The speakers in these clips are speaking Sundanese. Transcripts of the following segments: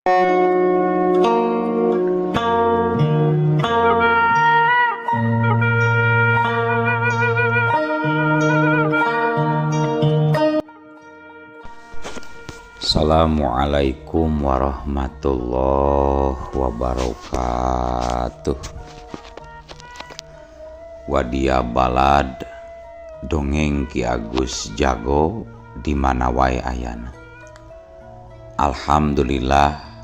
Assalamualaikum warahmatullahi wabarakatuh. Wadia balad dongeng Ki Agus Jago di mana wae ayana. Alhamdulillah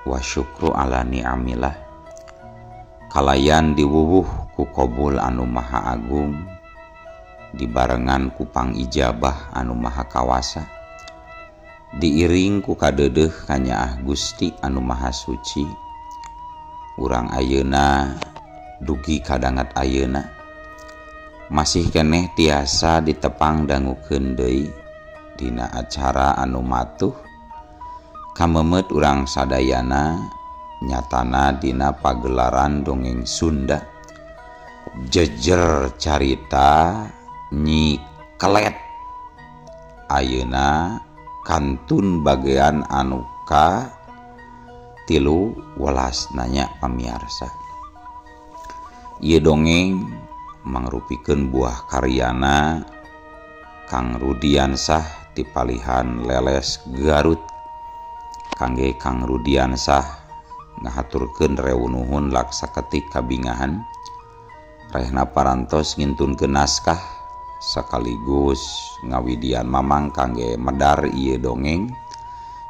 wa syukru ala ni'amillah. Kalayan diwuwuh ku qobul anu maha agung, dibarengan ku pangijabah anu maha kawasa, diiring ku kadeudeuh ka Nyaah Gusti anu maha suci. Urang ayeuna dugi kadangat ayeuna masih keneh tiasa ditepang dangukeun deui dina acara anu matuh kamemet urang sadayana, nyatana dina pagelaran dongeng Sunda jejer carita Nyi Kelet. Ayeuna kantun bagian anu ka 13 nanya pamiarsa. Ieu dongeng mangrupikeun buah karyana Kang Rudiansah ti Palihan Leles Garut. Kangge Kang Rudiansah ngahaturkeun rewuh nuhun laksaketik kabingahan rehna parantos ngintunkeun naskah sakaligus ngawidian mamang kangge medar ieu dongeng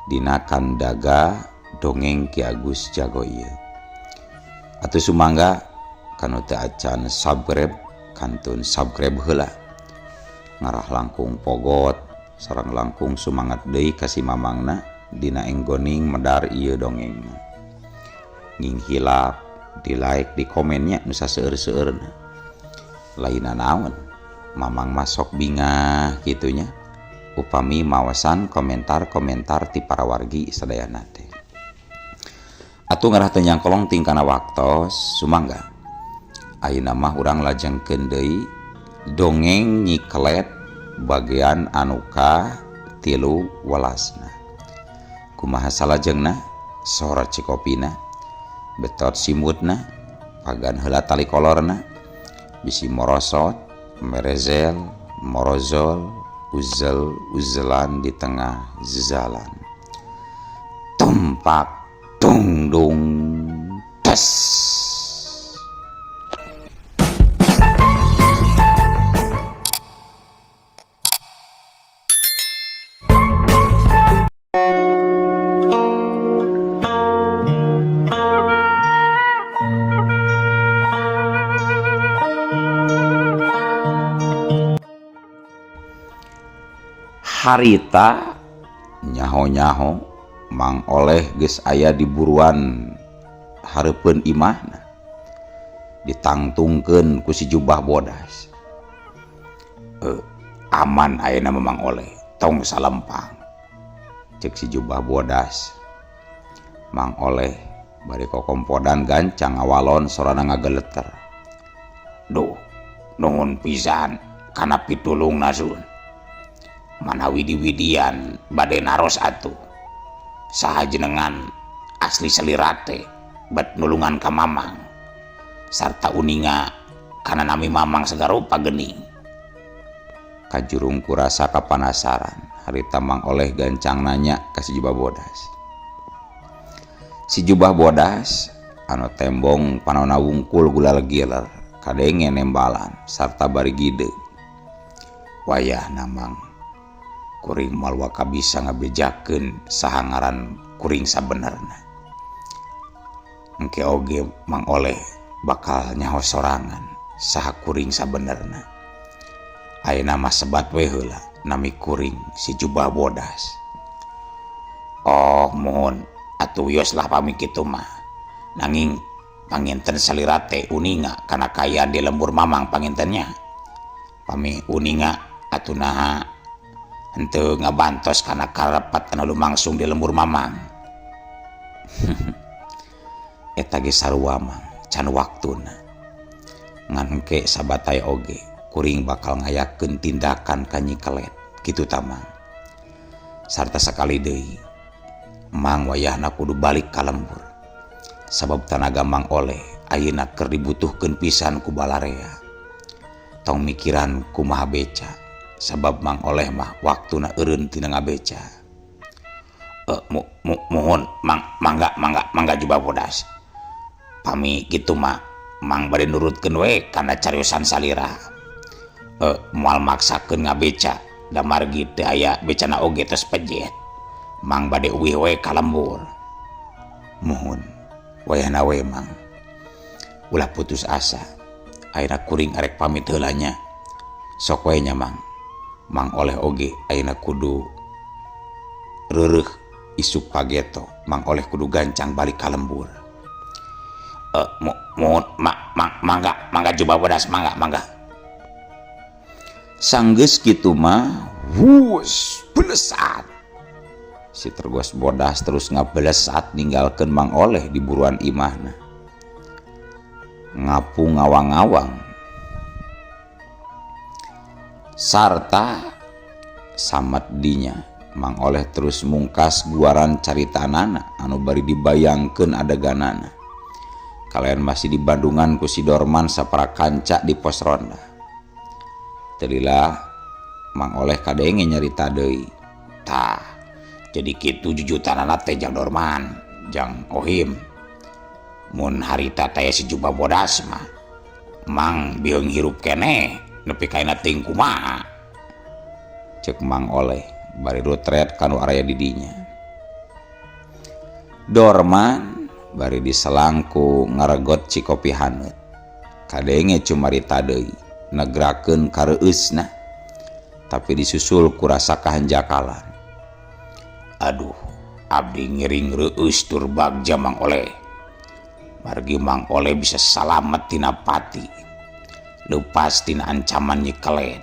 dina kandaga dongeng Ki Agus Jago ieu. Atuh sumangga kanu teu acan subscribe kantun subscribe heula. Ngarah langkung pogot sareng langkung sumangat deui ka si mamangna dina enggoning medar ieu dongeng. Nging hilap di like di komennya nu saseueur-seueurna. Lainna naon? Mamang masok bingah gitunya upami mawasan komentar-komentar ti para wargi sadayana teh. Atuh ngarah teu nyangkolong tingkana waktos sumangga ayeuna mah urang lajengkeun deui dongeng Nyi Kelet bagian anu ka 13. Kumaha salajengna sorot cikopina betot simutna pagan heula tali kolorna bisi morosot merezel morozol uzel uzelan di tengah zalan tumpak dung dung tes. Harita nyaho-nyaho Mang Oleh geus aya di buruan hareupeun imahna ditangtungkeun ku si Jubah Bodas. Aman ayeuna Mang Oleh, tong salempang, cek si Jubah Bodas. Mang Oleh bari kokompodan gancang ngawalon sorana ngageleter. Duh, nuhun pisan kana pitulungna sun. Mana widi-widian bade naros atuh saha jenengan asli selirate bet nulungan ka mamang sarta uninga kana nami mamang sagarupa geuning. Kajurung kurasa kapanasaran harita Mang Oleh gancang nanya ka si Jubah Bodas. Si Jubah Bodas anu tembong panonna wungkul gulal giler kadenge nembalan sarta bari gide. Wayahna Mang kuring malwa kabisa ngabejakeun saha ngaran kuring sabenerna. Engke oge Mang Oleh bakal nyaho sorangan saha kuring sabenerna. Ayeuna mah sebat we heula nami kuring si Jubah Bodas. Oh mohon atuh wioslah pami kitu mah. Nanging panginten salirate uninga kana kayaan di lembur mamang pangintennya. Pami uninga atuh naha henteu ngabantos kana karepat anu lumangsung di lembur mamang. Eta ge sarua Mang can waktuna. Ngan engke sabatay oge kuring bakal ngayakeun tindakan ka Nyi Kelet kitu tamang. Sarta sakali deui Mang wayahna kudu balik ka lembur. Sabab tanaga Mang Oleh ayeuna keur dibutuhkeun pisan ku balarea. Tong mikiran kumaha beca, sabab Mang Oleh mah waktuna eureun tina ngabeca. Mohon mangga Jubah Bodas. Pami kitu mah Mang bade nurutkeun we kana cariosan salira. Moal maksakeun ngabeca da margi teu aya becana oge tos pejet. Mang bade uwih we ka lembur. Mohon wayahna we Mang. Ulah putus asa. Ayeuna kuring arek pamit heula nya. Sok we nya Mang. Mang Oleh oge ayeuna kudu reureuh isuk pageto. Mang Oleh kudu gancang balik ka lembur. Mohon mangga Jubah Bodas, mangga. Sanggeus kitu mah wus belesat. Si Tergos Bodas terus ngabelesat ninggalkeun Mang Oleh di buruan imahna. Ngapu ngawang-ngawang sarta samat dinya Mang Oleh terus mungkas guaran caritanana anu bari dibayangkeun adeganana. Kalian masih di Bandungan ku si Dorman sapara kanca di pos ronda. Terilah Mang Oleh kadenge nyarita deui. Tah, jadi kitu jujutanana teh Jang Dorman, Jang Ohim. Mun harita teh si Jubah Bodas mah Mang bieung hirup keneh nepi ka ayeuna teuing kumaha. Ceuk Mang Oleh bari rutret kanu araya di dinya. Dorman bari diselangku ngaregot cikopi haneut. Kadenge cumarita deui negrakeun kareueusna, tapi disusul ku rasa kahanjakalan. Aduh, abdi ngiring reueus tur bagja Mang Oleh. Margi Mang Oleh bisa salamet tina pati, leupas tina ancaman nyikelet.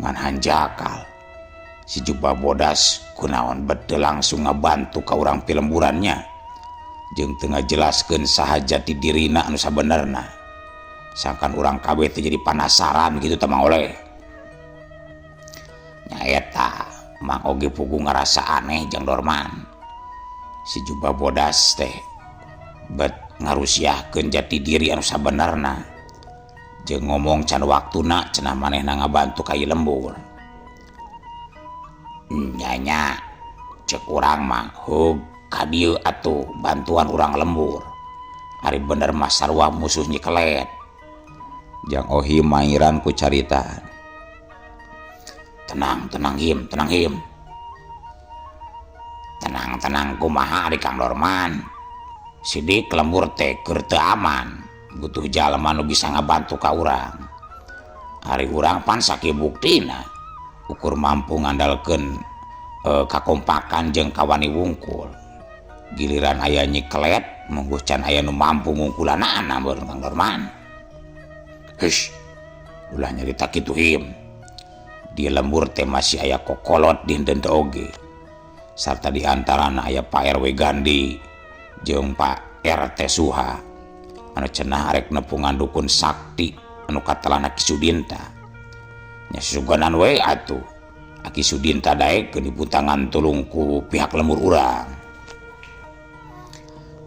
Ngan hanjakal si Jubah Bodas kunaon bede langsung ngabantu ka urang pilemburannya, jeung teu ngajelaskeun saha jati dirina anu sabenerna. Sangkan urang kabeh teh jadi panasaran gitu teh Mang Oleh. Nyaeta Mang oge pugu ngarasa aneh Jang Dorman. Si Jubah Bodas teh bet ngarusiahkeun jati diri anu sabenerna, jeung ngomong can waktuna cenah manehna ngabantu ka ieu lembur. Nyanya cek urang mah hug ka dieu atuh bantuan urang lembur. Ari bener mah sarua musuh nyikelet. Jang Ohim mairan ku caritaan. Tenang Him. Tenang kumaha ari Kang Dorman. Sidik lembur teh keur teu aman, butuh jalma nu bisa ngabantu ka urang. Ari urang pan sakieu buktina, ukur mampu ngandalkeun kakompakan jeung kawani wungkul. Giliran aya nyikelet, mungguh can aya nu mampu ngungkulanana beureun Kang Dorman. Heush, ulah nyarita kitu Him. Di lembur teh masih aya kokolot di henteu teh oge. Sarta di antarana aya Pak RW Gandi jeung Pak RT Suha anu cenah arek nepungan dukun sakti anu katalana Ki Sudinta. Nya susuganan we atuh Ki Sudinta daekeun dibutangan tulung ku pihak lembur urang.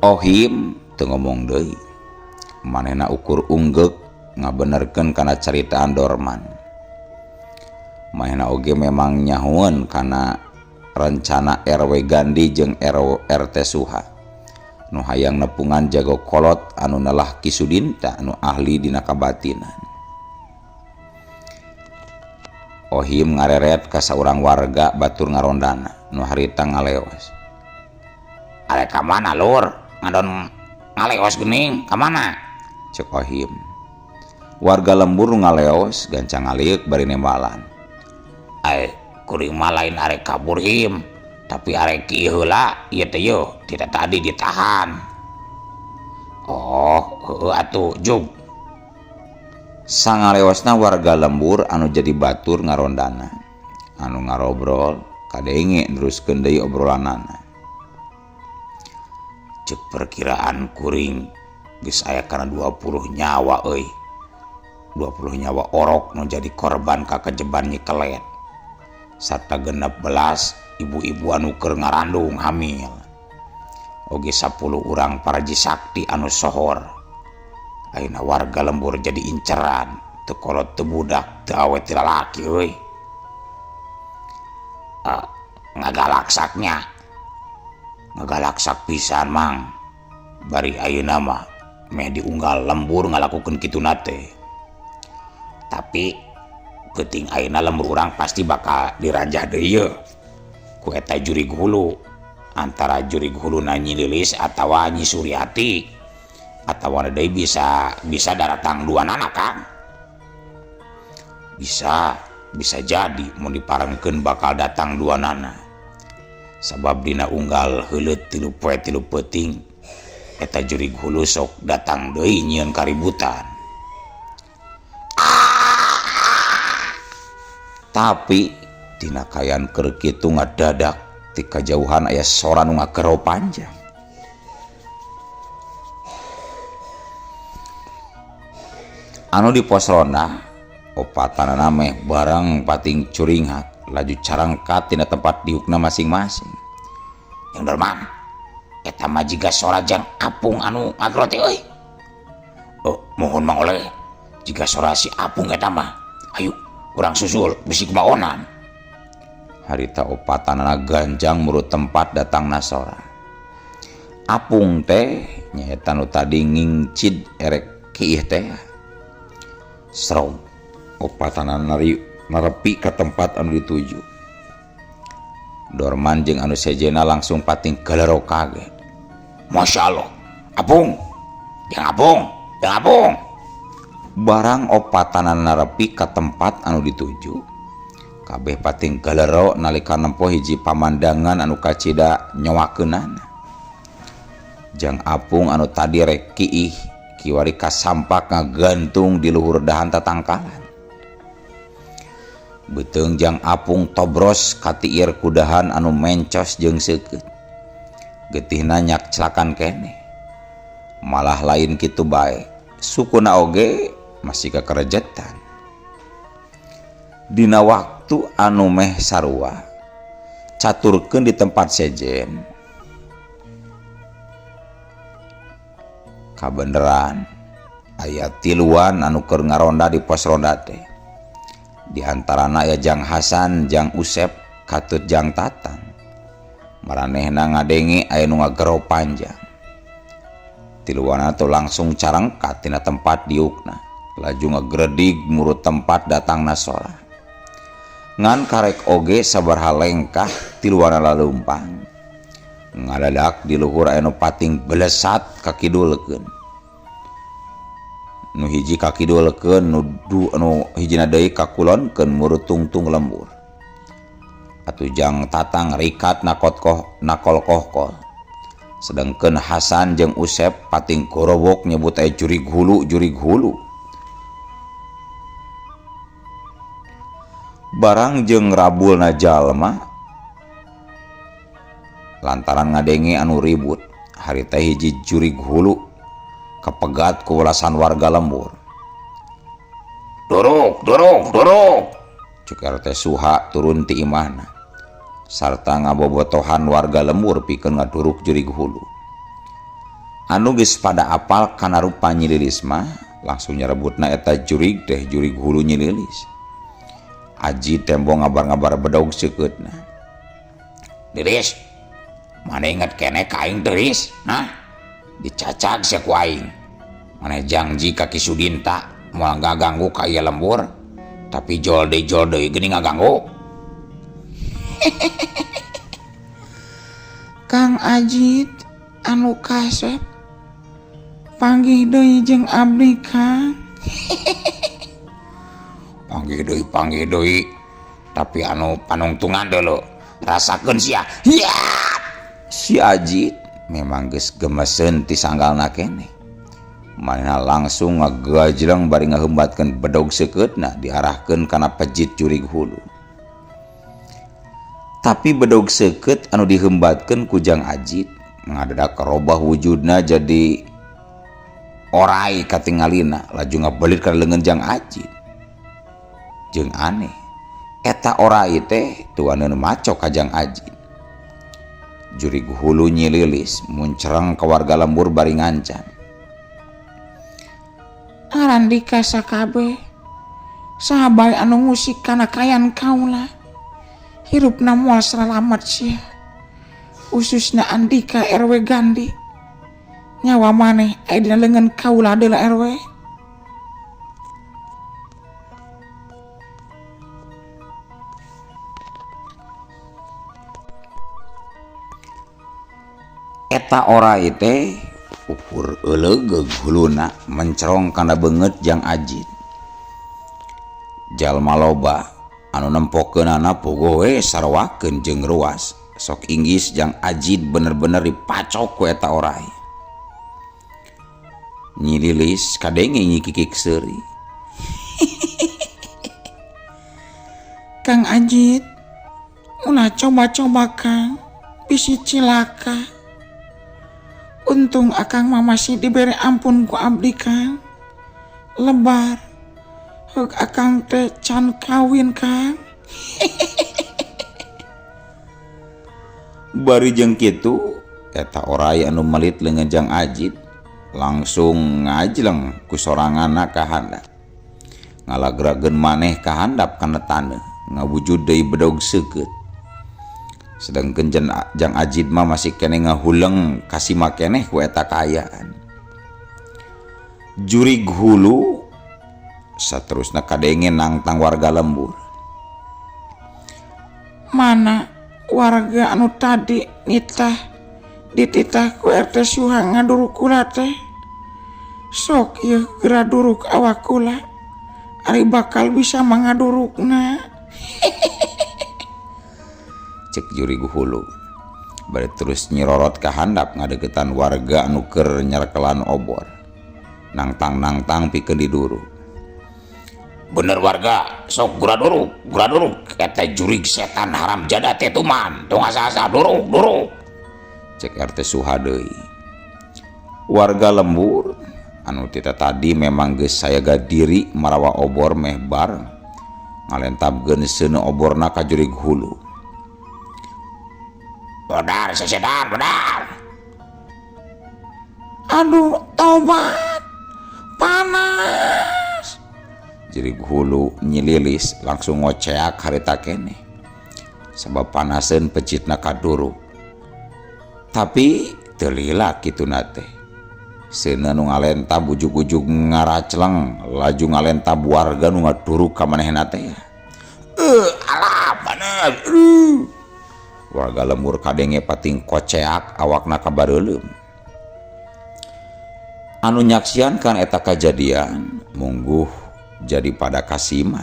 Ohim teu ngomong deui. Manehna ukur unggek ngabenerkeun kana caritaan Dorman. Manehna oge memang nyahueun kana rencana RW Gandi jeung RT Suha nu hayang nepungan jago kolot anu nalah Ki Sudinta anu ahli dina kabatinan. Ohim ngareret ka saurang warga batur ngarondana nu harita ngaleos. Arek ka mana lur? Ngadon ngaleos geuning ka mana? Cek Ohim. Warga lembur ngaleos gancang ngaliuk bari nembalan. Kuring mah lain arek kabur Him, tapi arek kieu heula ieu teh yeuh tidak tadi ditahan. Oh, heueuh atuh Jug. Sangaleosna warga lembur anu jadi batur ngarondana. Anu ngarobrol kadenge neruskeun deui obrolanana. Cek perkiraan kuring geus aya kana 20 nyawa euy. 20 nyawa orok nu jadi korban ka kejeban nyikelet. Sarta 16 ibu-ibu anu keur ngarandung hamil oge 10 urang paraji sakti anu sohor. Ayeuna warga lembur jadi inceran teu kolot teu budak teu awet teu lalaki euy. Ngagalaksak pisan mang. Bari ayeuna mah meh diunggal lembur ngalakukeun kituna teh. Tapi penting ayeuna lembur urang pasti bakal dirajah deui ye ku eta jurig hulu, antara jurig huluna Nyi Lilis atawa Nyi Suryati atawa deui bisa daratang dua anak Kang. Bisa jadi mun diparengkeun bakal datang dua nana. Sabab dina unggal heuleut 3 poe 3 peuting eta jurig hulu sok datang deui nyieun kaributan. Tapi tina kayan keur kitu ngadadak ti kajauhan aya sora nu ngakerau panjang. Anu di pos ronda opatanana meh barang pating curinghat laju carangkat tina tempat diukna masing-masing. Yang Darman, eta mah jiga sora Jang Apung anu ngagroti euy. Mohon Mang Oleh, jiga sora si Apung eta mah. Ayo urang susul bisi kumaonan. Harita opatanana ganjang murut tempat datangna sora. Apung teh nyaeta nu tadi ngingcid erek kieu teh. Serong opatanana narepi ka tempat anu dituju. Dorman jeung anu sejena langsung pating galero kaget. Masya Allah, Apung, Jang Apung. Barang opatanan narepi ka tempat anu dituju, kabeh pating galero nalika nempo hiji pamandangan anu kacida nyawakeunana. Jang Apung anu tadi rek kiih kiwari kasampak ngagantung di luhur dahan tatangkalan. Beuteung Jang Apung tobros katiir kudahan anu mencos jeung seukeut. Getihna nyak celakan kene. Malah lain kitu bae, sukuna oge masih kekerejetan. Dina waktu anu meh sarua caturkeun di tempat sejen, kabeneran aya 3 anu keur ngaronda di pos ronda teh. Di antarana aya Jang Hasan, Jang Usep, katut Jang Tatang. Maranehna ngadenge aya nu ngagerau panjang. 3 teh langsung carangkat tina tempat diukna, laju ngagredig murut tempat datangna sora. Ngan karek oge sabaraha lengkah 3 lalumpang. Ngadadak di luhur aya nu pating belesat ka kidulkeun. Nu hiji ka kidulkeun, nu hijina deui ka kulonkeun murut tungtung lembur. Atuh Jang Tatang rikat nakol kohkol. Sedengkeun Hasan jeung Usep pating gorowok nyebut aya jurig hulu. Barang jeung rabulna jalma lantaran ngadenge anu ribut, harita hiji jurig hulu kepegat ku ulasan warga lembur. Duruk. Cuk RT Suha turun ti imahna sarta ngabobotohan warga lembur pikeun ngaduruk jurig hulu. Anu geus pada apal kana rupa Nyi Lilis mah langsung nyarebutna eta jurig hulu Nyi Lilis. Aji tembo ngabar-ngabar bedog seukeutna. Lilis, mana inget kene ka aing teuris? Dicacag sia ku aing. Mana janji kaki Sudinta moal ngaganggu ka ieu lembur, tapi jol deui geuning ngaganggu. Kang Ajit anu kasep panggih deui jeung abdi Kang. Panggih deui tapi anu panungtungan deuleu rasakeun sia. Ya si Ajit memang geus gemeseun ti sanggalna keneh. Manehna langsung ngagajreng bari ngaheumbatkeun bedog seukeutna diarahkeun kana pejit jurig hulu. Tapi bedog seukeut anu diheumbatkeun ku Jang Ajit ngadadak karobah wujudna jadi orai katingalina laju ngabelit ka leungeun Jang Ajit. Jeung aneh Eta orai teh tuaneun maco kajang Ajid. Jurig hulu nyililis muncereng ke warga lembur bari ngancam. Arandika sakabe sahabai anu ngusik kana kayan kaula hirupna moal selamat sia, khususna Andika RW Gandi. Nyawa maneh aya dina leungeun kaula adalah RW. Eta orai teh ukur euleug huluna mencerong kana beungeut Jang Ajid. Jalma loba anu nempokeunana puguh we sarwakeun jeung ruas, sok inggis Jang Ajid bener-bener dipacok ku eta orai. Nyililis kadenge nyikikik seuri. Kang Ajid, ulah coba-coba Kang, bisi cilaka. Untung akang mah masih diberi ampun ku abdi Kang. Lebar, heuk akang teh can kawin Kang. Bari jeung kitu eta orai anu melit leungeun Jang Ajid langsung ngajleng ku soranganna ka handap. Ngalagrageun maneh ka handap kana taneuh, ngawujud deui bedog seukeut. Sedangkan Jang Ajid mah masih kene ngahuleng kasima keneh ku eta kaayaan. Jurig hulu saterusna kadenge nangtang warga lembur. Mana warga anu tadi dititah ku RT Suha ngaduruk kula teh. Sok ieu geura duruk awak kula, ari bakal bisa mangadurukna. Cek jurig hulu. Bari terus nyirorot ka handap ngadegetan warga anu keur nyarkelan obor. Nangtang-nangtang pikeun diduruk. Bener warga, sok gura duruk eta jurig setan haram jada teh tuman, tong asa-asa duruk. Cek RT Suha deui. Warga lembur anu tita tadi memang geus sayaga diri marawa obor meh bareng ngalentabkeun seuneu oborna ka jurig hulu. Bodar sesedan, bodar. Aduh, tobat. Panas. Jurig hulu nyililis langsung ngoceak harita keneh. Sabab panaseun pecitna kaduruk. Tapi teu lila kituna teh. Seuneu nu ngalentab ujug-ujug ngaracleng, laju ngalentab warga nu ngaduruk ka manehna teh. Alah panas. Warga lembur kadenge pating koceak awakna kabareuleum. Anu nyaksian kan eta kajadian mungguh jadi pada kasima.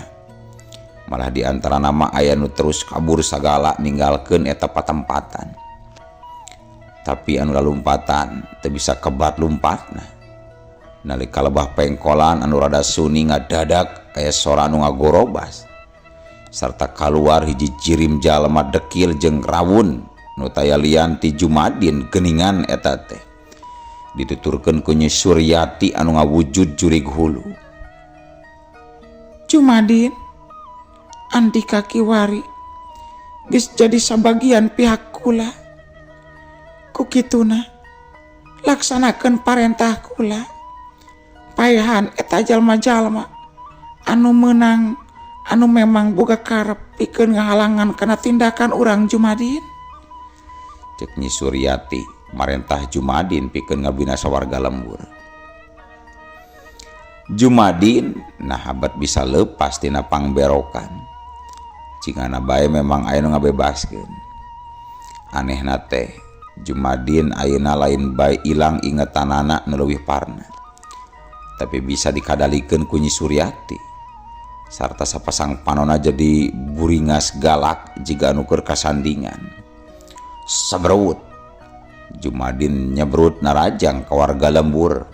Malah diantara nama aya nu terus kabur sagala ninggalkeun eta patempatan. Tapi anu lalumpatan teu bisa kebat lompatna. Nalika lebah pengkolan anu rada suni ngadadak aya sora anu ngagorobas. Sarta kaluar hiji cirim jalma dekil jeung rawun nu taya lian ti Jumadin geuningan eta teh. Dituturkeun ku Nyi Suryati anu ngawujud jurig hulu. Jumadin, Andika Kiwari geus jadi sabagian pihak kula. Ku kituna laksanakeun parentah kula. Paehan eta jalma-jalma anu meunang anu memang boga karep pikeun ngahalangan kana tindakan urang Jumadin. Cek Nyi Suryati marentah Jumadin pikeun ngabinasa warga lembur. Jumadin nahabat bisa leupas tina pangberokan. Cingana bae memang aya nu ngabebaskeun. Anehna teh Jumadin ayeuna lain bae ilang ingetanana nu leuwih parna. Tapi bisa dikadalikeun ku Nyi Suryati. Sarta sapasang panona jadi buringas galak jika anu keur kasandingan. Sabrut Jumadin nyebrut narajang ka warga lembur.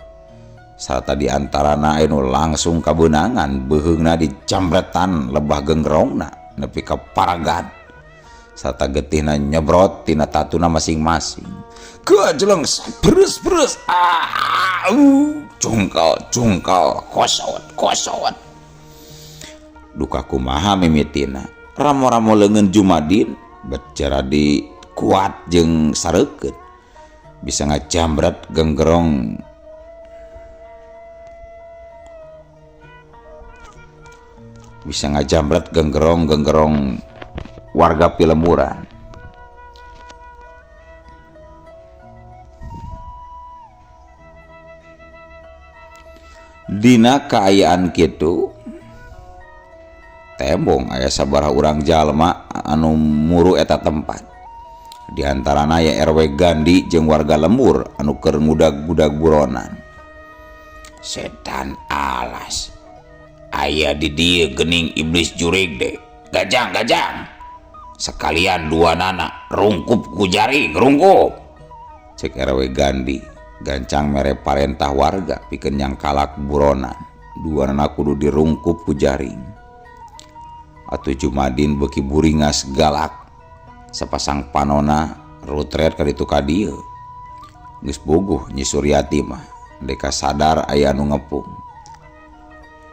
Sarta diantarana anu langsung kabeunangan beheungna dicambretan lebah genggerongna nepi ka paragan. Sarta getihna nyebrot tina tatuna masing-masing. Kajleng beres cungkal kosot. Duka kumaha mimitina ramo-ramo leungeun Jumadin bercara di kuat jeung sareukeut bisa ngajambret genggerong genggerong warga Pilemuran. Dina kaayaan kitu tembong aya sabaraha urang jalma anu muru eta tempat. Di antarana aya RW Gandi jeung warga Lembur anu keur ngudag-gudag buronan. Setan alas. Aya di dieu geuning iblis jurig de. Gajang. Sekalian dua nana rungkup ku jaring, rungkup. Cek RW Gandi, gancang mere parentah warga pikeun nyang kalak buronan. Dua nana kudu dirungkup ku jaring. Atuh Jumadin beuki buringas galak. Sapasang panona rutret ka ditu ka dieu. Geus bogoh Nyi Suryati mah deka sadar aya anu ngepung.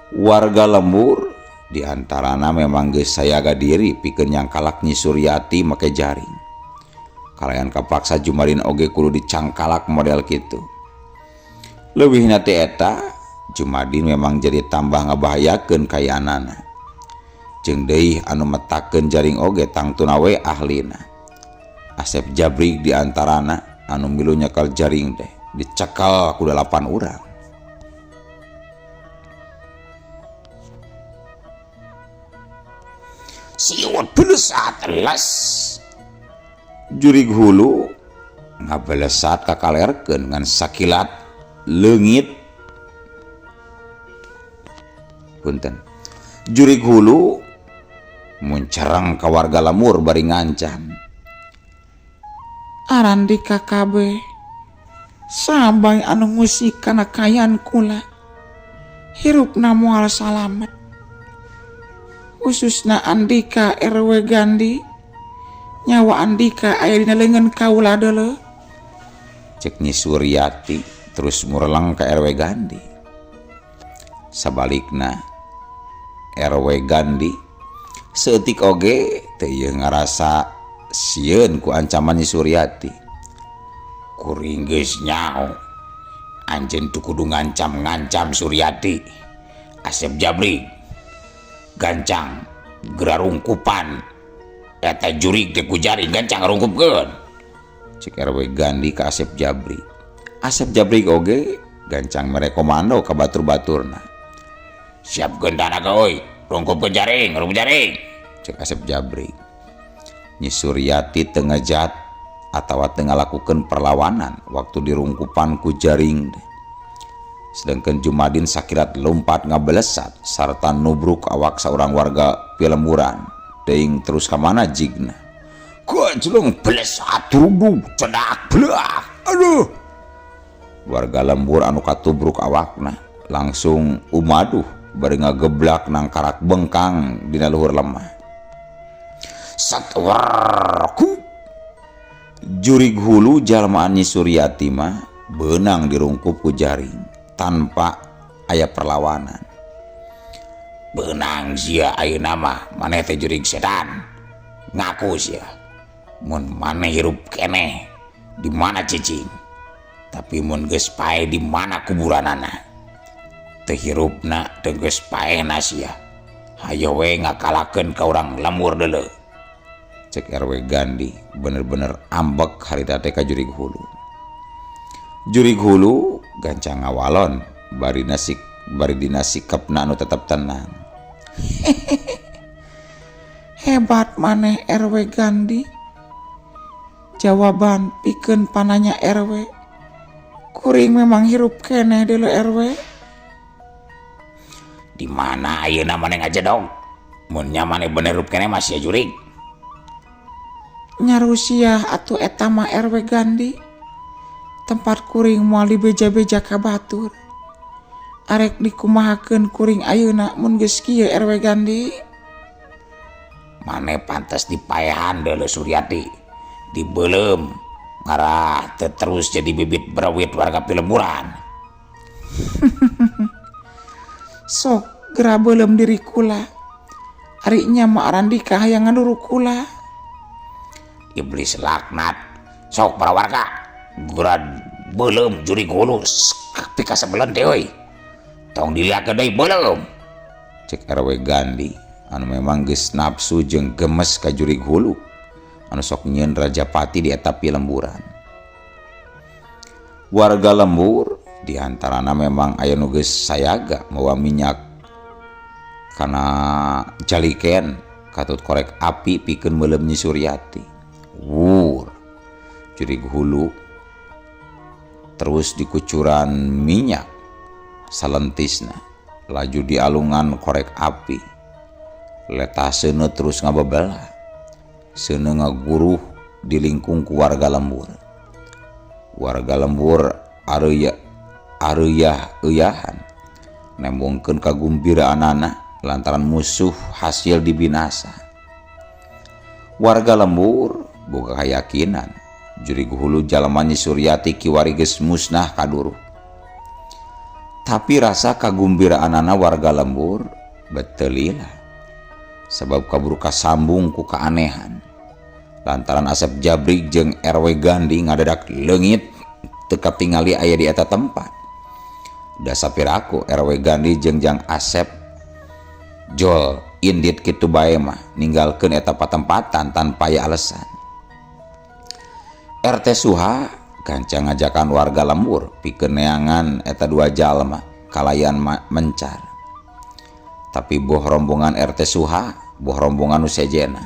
Warga Lembur diantarana memang geus sayaga diri pikeun nyang kalak Nyi Suryati make jaring. Kalayan kapaksa Jumadin oge kudu dicangkalak model kitu. Leuwihna teh eta Jumadin memang jadi tambah ngabahayakeun kayanana. Jeung deui anu metakeun jaring oge tangtuna we ahlina. Asep Jabrik diantarana anu milu nyekel jaring teh dicekal ku 8 urang. Siut belesat les. Jurig hulu ngabelesat kakalerkeun ngan sakilat leungit. Punten. Jurig hulu muncereng ka warga Lemur bari ngancam. Arandika kabeh sabay anu ngusik kana kayan kula hirupna moal salamet. Khususna Andika RW Gandi, nyawa Andika aya dina leungeun kaula deuleu. Cek Nyi Suryati terus mureleng ka RW Gandi. Sabalikna RW Gandi seutik oge teu ieu ngarasa sieun ku ancaman Nyi Suryati. Kuring geus nyao, anjeun teu kudu ngancam Suryati. Asep Jabrik, gancang gerarungkupan eta jurig teh ku jaring gancang rungkupkeun. Cek RW Gandi ka Asep Jabrik. Asep Jabrik oge gancang mere komando ka batur-baturna. Siapkeun tanaga euy, rungkupkeun jaring, rungkup jaring. Cek Asep Jabrik. Nyi Suryati teu ngejat atawa teu ngalakukeun perlawanan waktu dirungkupan ku jaring. Sedangkan Jumadin sakilat lompat ngabelesat sarta nubruk awak saurang warga Pilemuran. Teuing terus ka mana jigna. Gajlung belesat rubuh cedak belah. Aduh. Warga Lembur anu katubruk awakna langsung umaduh bari ngageblak nang karak bengkang dina luhur lemah. Satwarku. Jurig hulu jalmaan Nyi Suryati mah beunang dirungkup ku jaring tanpa aya perlawanan. Beunang sia ayeuna mah maneh teh jurig setan. Ngaku sia. Mun maneh hirup keneh di mana cicing. Tapi mun geus pae di mana kuburanana. Teu hirupna teu geus paena sia. Hayo we ngakalakeun ka urang Lemur deuleu. Cek RW Gandi bener-bener ambek harita teh ka jurig hulu. Jurig hulu gancang ngawalon bari dina sikepna anu tetep tenang. Hebat maneh RW Gandi. Jawaban pikeun pananya RW. Kuring memang hirup keneh deuleu RW. Di mana ayeuna maneh ngajedog? Mun nya maneh bener hirup keneh mah sia jurig. Nyarusiah atuh eta mah RW Gandi. Tempat kuring moal dibeja-beja ka batur. Arek dikumahakeun kuring ayeuna mun geus kieu RW Gandi. Maneh pantes dipaehan deuleu Suryati. Dibeulem ngarah teu terus jadi bibit berawit warga Pilemuran. Sok geura beulem diri kula. harinya mak Randika hayang ngaduruk kula. Iblis laknat, sok para warga gurad belum juri hulu pika sebelen deui tong dilihatkeun deui belum, cek RW Gandhi anu memang geus nafsu jeung gemes ka juri hulu anu sok nyieun Rajapati di eta pilemburan. Warga lembur diantarana memang aya nu geus sayaga mawa minyak kana jaliken katut korek api pikeun meuleum Nyi Suryati. Wur juri hulu terus dikucuran minyak salentisna laju dialungan korek api letaseuna terus ngabebelah seuneu ngaguruh di lingkung ku warga lembur. Warga lembur areuyahan nembongkeun kagumbiraanana lantaran musuh hasil dibinasa. Warga lembur boga kayakinan juri hulu jalema Nyi Suryati kiwari geus musnah kaduruh. Tapi rasa kagumbiraanana warga lembur betelila sebab kaburu kasambung ku kaanehan lantaran Asep Jabrik jeung RW Gandhi ngadadak leungit teu katingali aya di eta tempat. Da sapiraku RW Gandhi jeung Jang Asep jol indit kitu bae mah ninggalkeun eta patempatan tanpa aya alasan. RT Suha gancang ngajakan warga lembur pikeun neangan eta dua jalma kalayan mencar. Tapi boh rombongan RT Suha, boh rombongan nu sejena.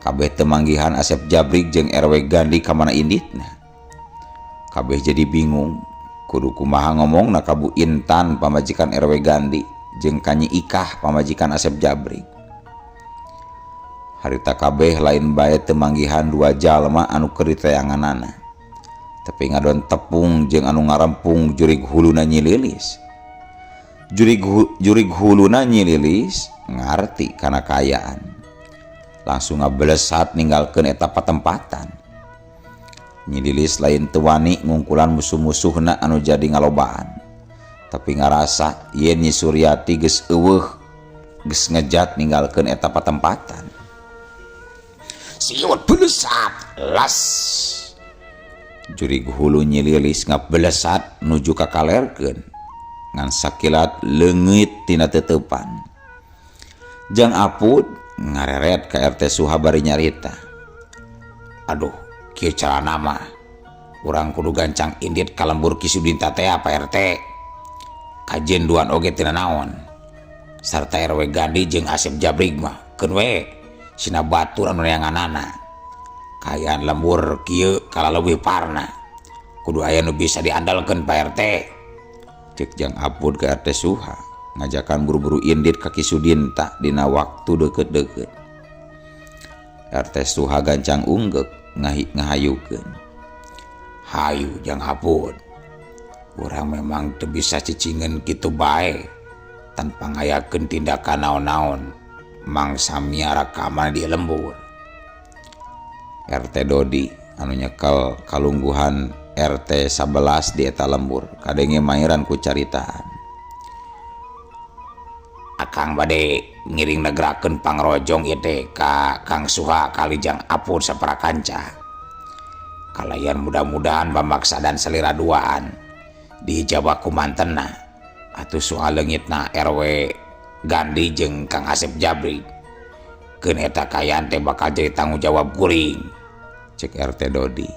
Kabeh teu manggihan Asep Jabrik jeung RW Gandhi ka mana inditna. Kabeh jadi bingung kudu kumaha ngomongna ka Bu Intan pamajikan RW Gandhi jeung ka Nyi Ikah pamajikan Asep Jabrik. Harita kabeh lain bae teu manggihan dua jalma anu keur diteanganana. Tapi ngadon tepung jeung anu ngarempung jurig huluna Nyi Lilis. Jurig huluna Nyi Lilis ngarti kana kayaan. Langsung ngabelesat ninggalkeun eta patempatan. Nyi Lilis lain teu wani ngungkulan musuh-musuhna anu jadi ngalobaan. Tapi ngarasa yen Nyi Suryati geus eueuh geus ngejat ninggalkeun eta patempatan. Siut belesat las jurig hulu Nyi Lilis ngabelesat nuju ka kalerkeun ngan sakilat leungit tina teutepan. Jang Apud ngareret ka RT Suha bari nyarita. Aduh, kieu carana mah urang kudu gancang indit ka lembur Kisudinta teh apa RT. Kajen duan oge tina naon. Sarta RW Gandhi jeung Asep Jabrik mah keun we sina batur anu neanganana. Kayaan lembur kieu kala leuwih parna. Kudu aya nu bisa diandalkeun Pak RT. Cek Jang Apud ke RT Suha ngajakan buru-buru indit ka Kisudinta dina waktu deukeut-deukeut. RT Suha gancang unggek ngahayukeun. Hayu Jang Apud. Urang memang teu bisa cicingeun kitu bae tanpa ngayakeun tindakan naon-naon mangsa miara kamana di lembur. RT Dodi anu nyekel kalungguhan RT 11 di eta lembur kadenge mairan ku caritaan. Akang bade ngiring negrakeun pangrojong ieu teh ka Kang Suha kali Jang Apud saparakanca. Kalayan mudah-mudahan pamaksa dan selera duaan dijabah ku mantenna atuh soal leungitna RW Gandhi jeung Kang Asep Jabrik. Keun eta kayaan teh bakal jadi tanggung jawab kuring, cek RT Dodi.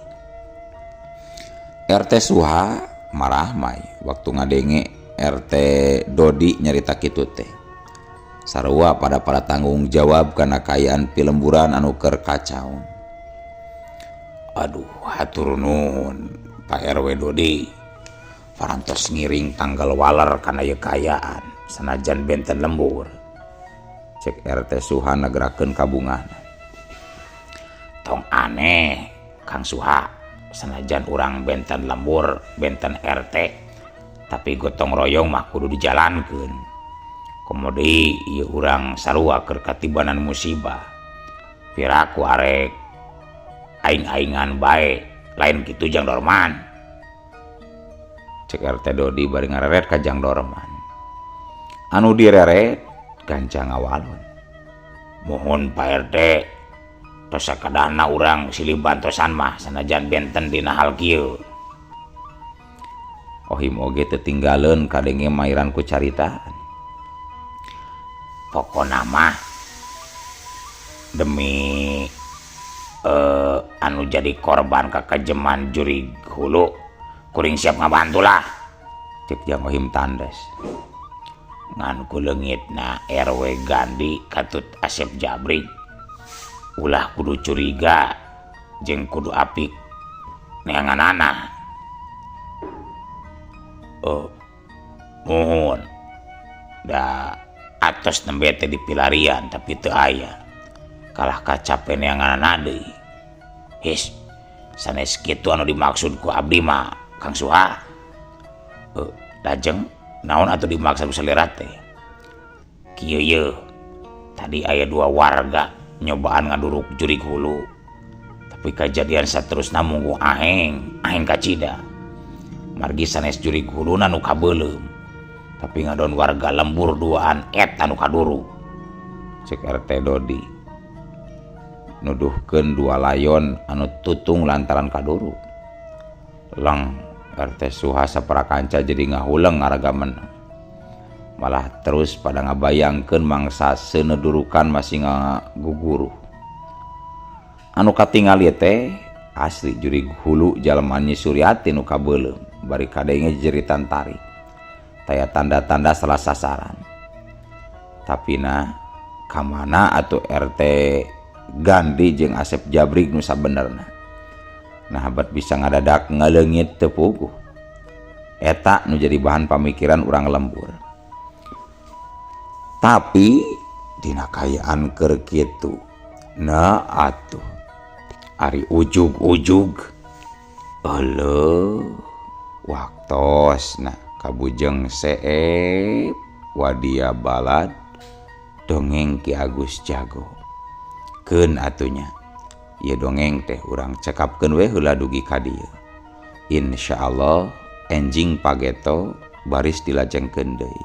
RT Suha marah mai waktu ngadenge RT Dodi nyarita kitu teh. Sarua pada tanggung jawab kana kayaan pilemburan anu keur kacau. Aduh, hatur nuhun Pak RW Dodi. Parantos ngiring tanggal waler kana ieu kayaan sanajan benten lembur. Cek RT Suha negrakeun kabungan. Tong aneh Kang Suha, sanajan urang benten lembur, benten RT, tapi gotong royong mah kudu dijalankeun. Komodi ieu urang sarua keur katibanan musibah. Piraku arek aing-aingan bae, lain kitu Jang Dorman. Cek RT Dodi bari ngareret ka Jang Dorman. Anu direret gancang ngawalun. Mohon Pak RT tos sakadahna urang silih bantosan mah sanajan benten dina hal kieu. Ohim oge tetinggaleun kadenge mairan ku caritaan. Pokona mah demi anu jadi korban kakajeman jurig hulu kuring siap ngabantu lah, cek Jang Ohim tandes. Ngan ku leungitna RW Gandi katut Asep Jabrik ulah kudu curiga jeung kudu apik neanganana. Mohon da atos nembe teh dipilarian tapi teu aya kalah kacape neanganana deui. His sanes kitu anu dimaksud ku abdi mah Kang Suha. Lajeng naon atuh dimaksud selera teh? Kieu ye tadi aya 2 warga nyobaan ngaduruk jurig hulu tapi kejadian saterusna munggu aheng kacida margi sanes jurig hulu nu kabeulem tapi ngadon warga lembur duaan anu kaduruk. Cek RT Dodi nuduhkeun 2 layon anu tutung lantaran kaduruk. Lang RT Suha saparakanca jadi ngahuleng ngaragamen, malah terus pada ngabayangkeun mangsa seunedurukan masih ngaguguru. Anu katingali teh asli jurig hulu jalmaan Nyi Suryati nu kabeulem bari kadenge jeritan tarik taya tanda-tanda salah sasaran. Tapi kamana atuh RT Gandi jeung Asep Jabrik nu sabenerna. Habat bisa ngadadak ngaleungit teu puguh. Eta nu jadi bahan pamikiran urang lembur. Tapi dina kayaan keur kitu atuh ari ujug-ujug eueuh waktosna kabujeng seep wadia balad dongeng Ki Agus Jago. Keun atunya ieu dongeng teh urang cekapkeun we heula dugi ka dieu. Insyaallah enjing pageto baris dilajengkeun deui.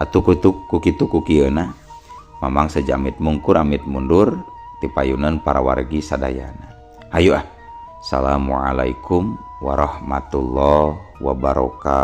Atuh kutuk ku kitu ku kieuna mamang sejamit mungkur amit mundur ti payunan para wargi sadayana. Ayo Assalamualaikum warahmatullahi wabarakatuh.